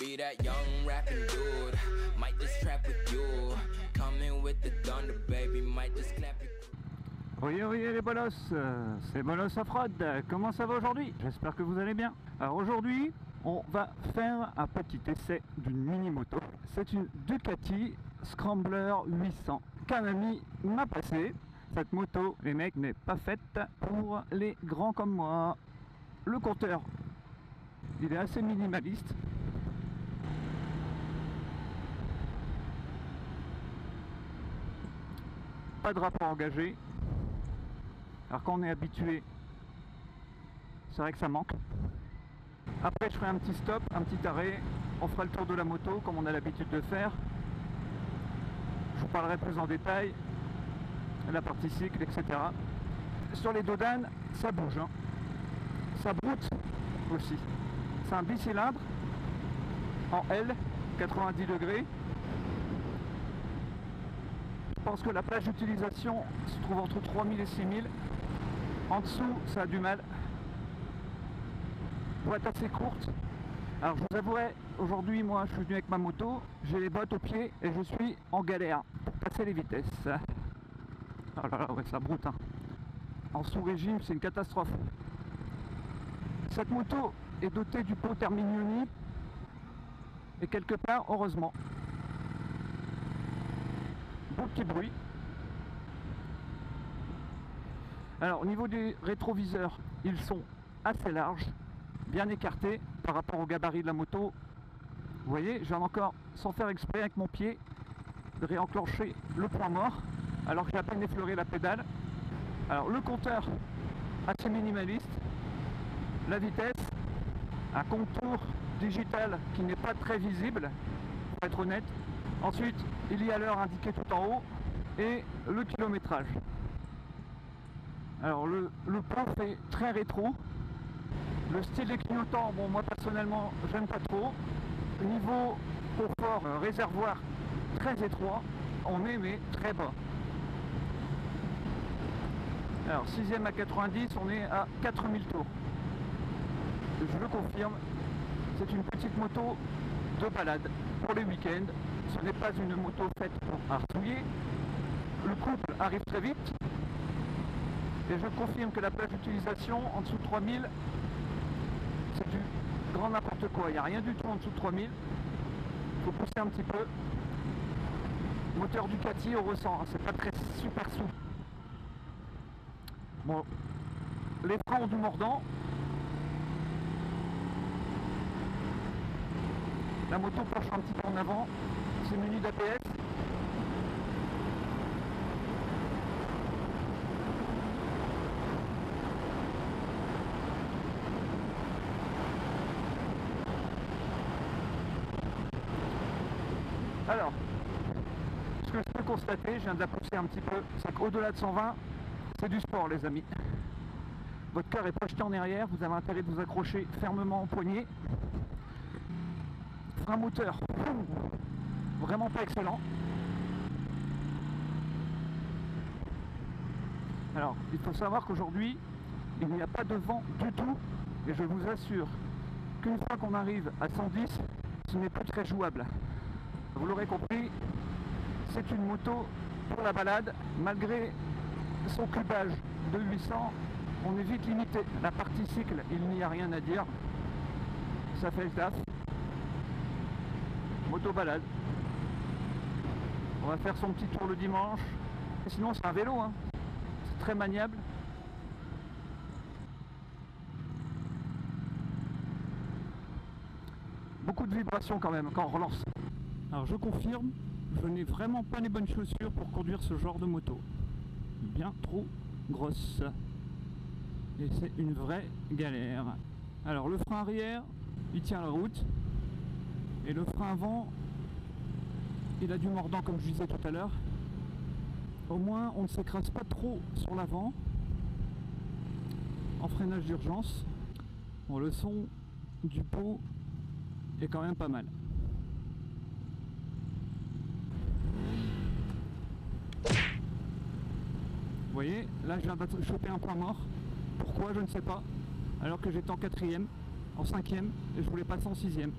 be that young rapping dude. Might just trap with you. Coming with the thunder, baby. Might just clap you. Oui, oui, les bolos, c'est Bolos Offroad. Comment ça va aujourd'hui? J'espère que vous allez bien. Alors aujourd'hui, on va faire un petit essai d'une mini-moto. C'est une Ducati Scrambler 800 qu'un ami m'a passé. Cette moto, les mecs, n'est pas faite pour les grands comme moi. Le compteur, il est assez minimaliste. Pas de rapport engagé. Alors quand on est habitué, c'est vrai que ça manque. Après je ferai un petit stop, un petit arrêt, on fera le tour de la moto comme on a l'habitude de faire. Je vous parlerai plus en détail, la partie cycle, etc. Sur les dos d'âne, ça bouge, hein. Ça broute aussi. C'est un bicylindre en L, 90 degrés. Je pense que la plage d'utilisation se trouve entre 3000 et 6000. En dessous, ça a du mal. Pour être assez courte. Alors je vous avouerai, aujourd'hui, moi, je suis venu avec ma moto, j'ai les bottes aux pieds et je suis en galère pour passer les vitesses. Oh là là, ouais, ça broute, hein. En sous-régime, c'est une catastrophe. Cette moto est dotée du pot Terminioni et quelque part, heureusement. Beau petit bruit. Alors au niveau des rétroviseurs, ils sont assez larges, bien écartés par rapport au gabarit de la moto. Vous voyez, je viens encore, sans faire exprès avec mon pied, de réenclencher le point mort alors que j'ai à peine effleuré la pédale. Alors le compteur assez minimaliste, la vitesse, un contour digital qui n'est pas très visible, pour être honnête. Ensuite, il y a l'heure indiquée tout en haut et le kilométrage. Alors le pot fait très rétro. Le style des clignotants, bon moi personnellement j'aime pas trop. Niveau confort, réservoir très étroit, on est mais très bas. Alors 6ème à 90, on est à 4000 tours. Je le confirme, c'est une petite moto de balade pour les week-ends. Ce n'est pas une moto faite pour hartouiller. Le couple arrive très vite. Et je confirme que la plage d'utilisation en dessous de 3000, c'est du grand n'importe quoi. Il n'y a rien du tout en dessous de 3000. Il faut pousser un petit peu. Moteur Ducati, on ressent, hein, c'est pas très super souple. Bon, les freins ont du mordant. La moto penche un petit peu en avant. C'est muni d'ABS. Alors, ce que je peux constater, je viens de la pousser un petit peu, c'est qu'au-delà de 120, c'est du sport les amis. Votre cœur est projeté en arrière, vous avez intérêt de vous accrocher fermement au poignet. Frein moteur, vraiment pas excellent. Alors, il faut savoir qu'aujourd'hui, il n'y a pas de vent du tout, et je vous assure qu'une fois qu'on arrive à 110, ce n'est plus très jouable. Vous l'aurez compris, c'est une moto pour la balade. Malgré son cubage de 800, on est vite limité. La partie cycle, il n'y a rien à dire. Ça fait le taf. Moto balade. On va faire son petit tour le dimanche. Et sinon c'est un vélo, hein. C'est très maniable. Beaucoup de vibrations quand même quand on relance. Alors je confirme, je n'ai vraiment pas les bonnes chaussures pour conduire ce genre de moto. Bien trop grosse. Et c'est une vraie galère. Alors le frein arrière, il tient la route. Et le frein avant, il a du mordant comme je disais tout à l'heure. Au moins on ne s'écrase pas trop sur l'avant. En freinage d'urgence. Bon, le son du pot est quand même pas mal. Vous voyez, là je viens de choper un point mort. Pourquoi, je ne sais pas. Alors que j'étais en 4ème, en 5ème, et je voulais passer en 6ème.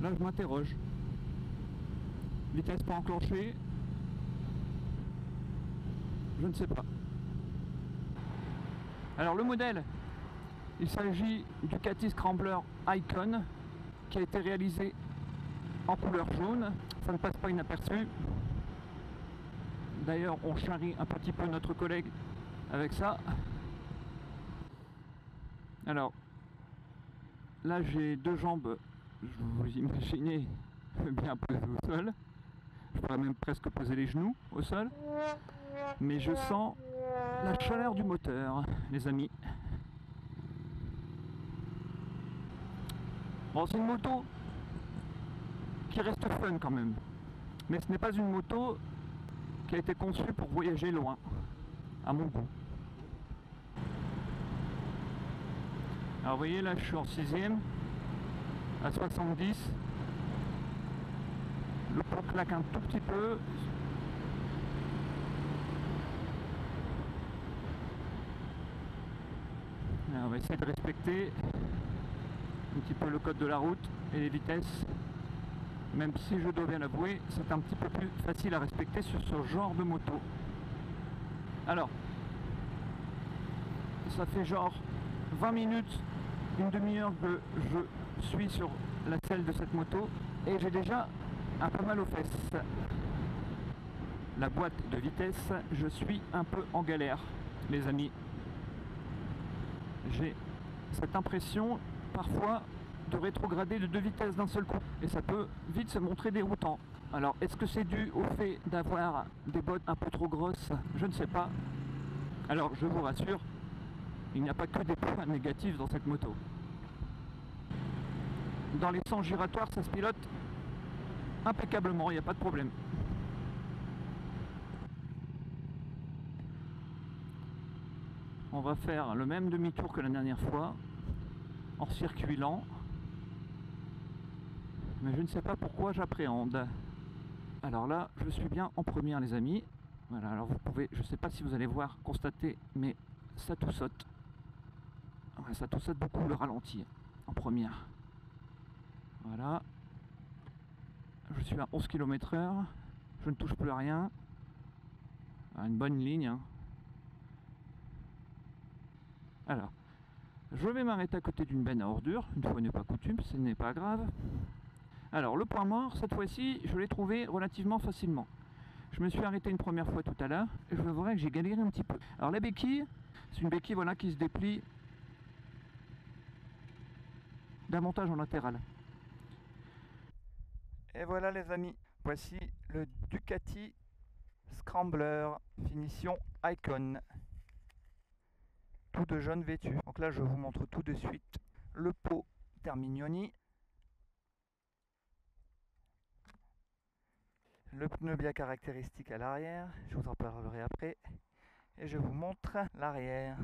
Là je m'interroge. Vitesse pas enclenchée. Je ne sais pas. Alors le modèle, il s'agit du Ducati Scrambler Icon qui a été réalisé en couleur jaune. Ça ne passe pas inaperçu. D'ailleurs on charrie un petit peu notre collègue avec ça. Alors là j'ai deux jambes, vous imaginez, bien posées au sol. Je pourrais même presque poser les genoux au sol. Mais je sens la chaleur du moteur, les amis. Bon, c'est une moto qui reste fun quand même. Mais ce n'est pas une moto qui a été conçue pour voyager loin, à mon goût. Alors vous voyez là je suis en 6ème, à 70. Le pont claque un tout petit peu. Alors, on va essayer de respecter un petit peu le code de la route et les vitesses. Même si je dois bien l'avouer, c'est un petit peu plus facile à respecter sur ce genre de moto. Alors, ça fait genre 20 minutes, une demi-heure que je suis sur la selle de cette moto et j'ai déjà un peu mal aux fesses. La boîte de vitesse, je suis un peu en galère, les amis. J'ai cette impression parfois de rétrograder de 2 vitesses d'un seul coup et ça peut vite se montrer déroutant. Alors est-ce que c'est dû au fait d'avoir des bottes un peu trop grosses? Je ne sais pas. Alors je vous rassure, il n'y a pas que des points négatifs dans cette moto. Dans les sens giratoires ça se pilote impeccablement, il n'y a pas de problème. On va faire le même demi-tour que la dernière fois, en circuit lent. Mais je ne sais pas pourquoi j'appréhende. Alors là, je suis bien en première les amis. Voilà, alors vous pouvez, je ne sais pas si vous allez voir, constater, mais ça tout saute. Ouais, ça tout saute beaucoup le ralenti en première. Voilà. Je suis à 11 km/h, je ne touche plus à rien. Une bonne ligne. Hein. Alors, je vais m'arrêter à côté d'une benne à ordures, une fois n'est pas coutume, ce n'est pas grave. Alors, le point mort, cette fois-ci, je l'ai trouvé relativement facilement. Je me suis arrêté une première fois tout à l'heure, et je vous avouerai que j'ai galéré un petit peu. Alors, la béquille, c'est une béquille voilà, qui se déplie davantage en latéral. Et voilà les amis, voici le Ducati Scrambler finition Icon, tout de jaune vêtu. Donc là je vous montre tout de suite le pot Terminioni, le pneu bien caractéristique à l'arrière, je vous en parlerai après, et je vous montre l'arrière.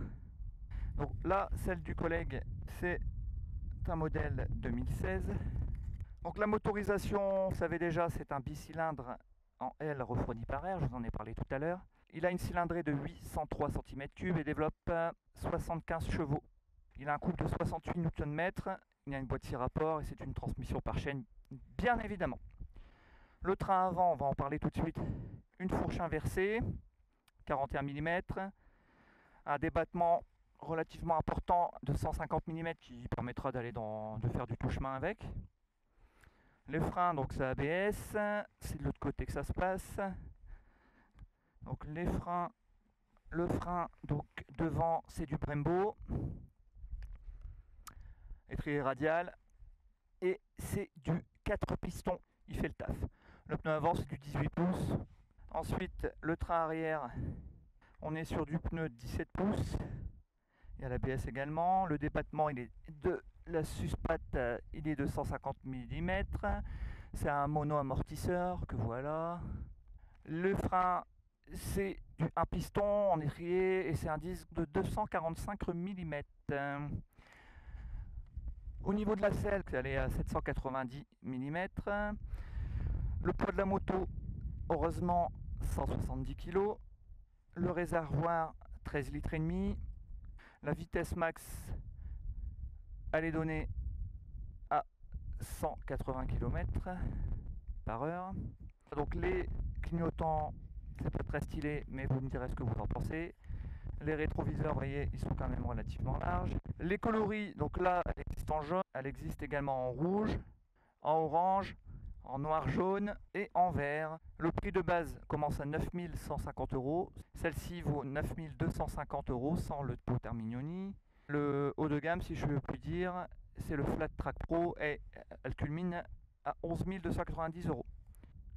Donc là celle du collègue c'est un modèle 2016. Donc la motorisation, vous savez déjà, c'est un bicylindre en L refroidi par air, je vous en ai parlé tout à l'heure. Il a une cylindrée de 803 cm3 et développe 75 chevaux. Il a un couple de 68 Nm, il a une boîte 6 rapports et c'est une transmission par chaîne, bien évidemment. Le train avant, on va en parler tout de suite, une fourche inversée, 41 mm, un débattement relativement important de 150 mm qui permettra de faire du touche-main avec. Les freins, donc c'est ABS, c'est de l'autre côté que ça se passe. Donc les freins, le frein donc devant c'est du Brembo, étrier radial, et c'est du 4 pistons, il fait le taf. Le pneu avant c'est du 18 pouces. Ensuite le train arrière, on est sur du pneu 17 pouces. Il y a l'ABS également. Le débattement il est de la suspate, il est de 150 mm. C'est un mono amortisseur que voilà. Le frein c'est un piston en étrier et c'est un disque de 245 mm. Au niveau de la selle, elle est à 790 mm. Le poids de la moto, heureusement 170 kg. Le réservoir 13 litres et demi. La vitesse max, elle est donnée à 180 km/h. Donc les clignotants, c'est pas très stylé, mais vous me direz ce que vous en pensez. Les rétroviseurs, vous voyez, ils sont quand même relativement larges. Les coloris, donc là, elle existe en jaune, elle existe également en rouge, en orange, en noir jaune et en vert. Le prix de base commence à 9 150 €. Celle-ci vaut 9 250 € sans le pot Termignoni. Le haut de gamme, si je puis dire, c'est le Flat Track Pro et elle culmine à 11 290 €.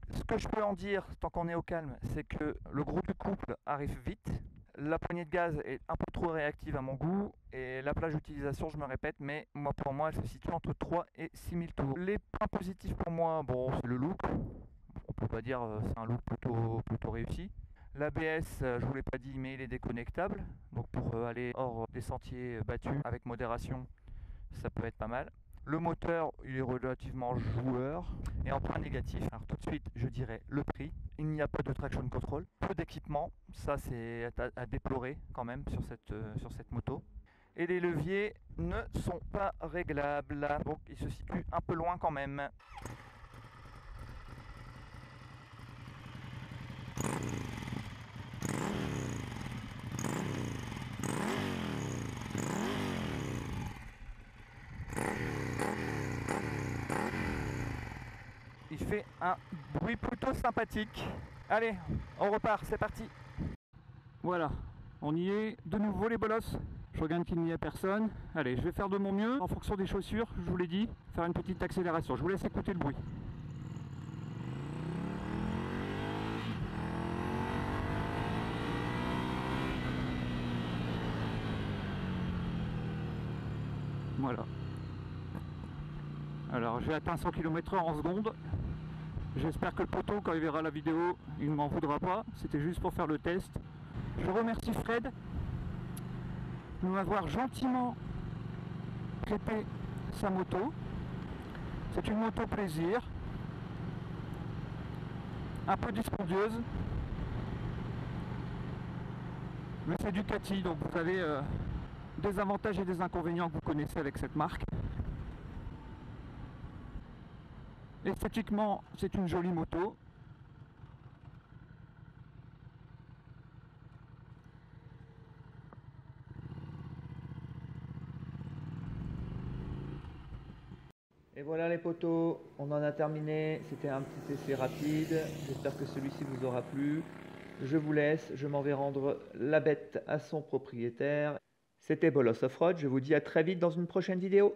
Ce que je peux en dire, tant qu'on est au calme, c'est que le gros du couple arrive vite. La poignée de gaz est un peu trop réactive à mon goût et la plage d'utilisation, je me répète, mais pour moi, elle se situe entre 3 et 6 000 tours. Les points positifs pour moi, bon, c'est le look. On peut pas dire c'est un look plutôt réussi. L'ABS, je vous l'ai pas dit, mais il est déconnectable. Donc pour aller hors des sentiers battus avec modération, ça peut être pas mal. Le moteur, il est relativement joueur. Et en point négatif, alors tout de suite, je dirais le prix. Il n'y a pas de traction control, peu d'équipement, ça c'est à déplorer quand même sur cette moto. Et les leviers ne sont pas réglables, donc ils se situent un peu loin quand même. Il fait un bruit plutôt sympathique. Allez, on repart, c'est parti. Voilà, on y est, de nouveau les bolosses. Je regarde qu'il n'y a personne. Allez, je vais faire de mon mieux en fonction des chaussures, je vous l'ai dit, faire une petite accélération. Je vous laisse écouter le bruit. Voilà. Alors j'ai atteint 100 km/h en seconde. J'espère que le poteau, quand il verra la vidéo, il ne m'en voudra pas. C'était juste pour faire le test. Je remercie Fred de m'avoir gentiment prêté sa moto. C'est une moto plaisir, un peu dispendieuse, mais c'est Ducati, donc vous avez des avantages et des inconvénients que vous connaissez avec cette marque. Esthétiquement, c'est une jolie moto. Et voilà les potos, on en a terminé. C'était un petit essai rapide. J'espère que celui-ci vous aura plu. Je vous laisse, je m'en vais rendre la bête à son propriétaire. C'était Bolos Offroad, je vous dis à très vite dans une prochaine vidéo.